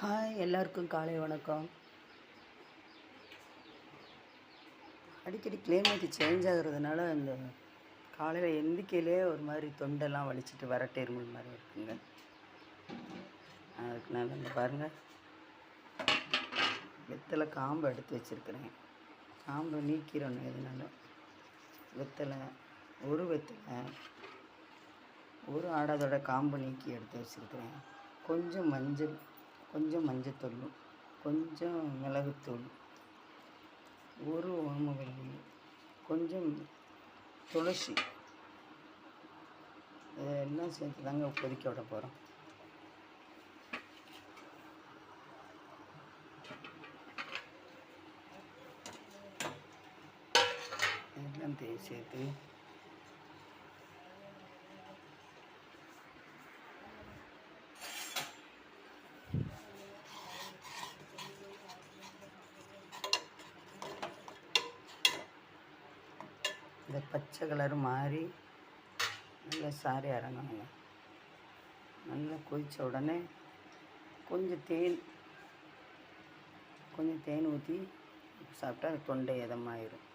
Hi, எல்லாருக்கும் காலை வணக்கம். அடிக்கடி கிளைமேட் சேஞ்ச் ஆகுறதுனால இந்த காலையில் எந்திக்கையிலே ஒரு மாதிரி தொண்டெல்லாம் வலிச்சிட்டு வரட்டை இருமல் மாதிரி இருக்குங்க. அதுக்கு நான் இந்த பாருங்கள், வெத்தலை காம்பு எடுத்து வச்சுருக்கிறேன். காம்பு நீக்கிறோன்னு எதுனாலும் வெத்தலை ஒரு ஆடாதோட காம்பு நீக்கி எடுத்து வச்சுருக்கிறேன். கொஞ்சம் மஞ்சத்தூள், கொஞ்சம் மிளகுத்தூள், ஒரு ஓமவல்லி, கொஞ்சம் துளசி, இதெல்லாம் சேர்த்து தாங்க கொதிக்க விட போகிறோம். இதெல்லாம் சேர்த்து இந்த பச்சை கலர் மாறி நல்லா சாரி இறங்கணுங்க. நல்லா கொதித்த உடனே கொஞ்சம் தேன் ஊற்றி சாப்பிட்டா தொண்டை இதமாயிரும்.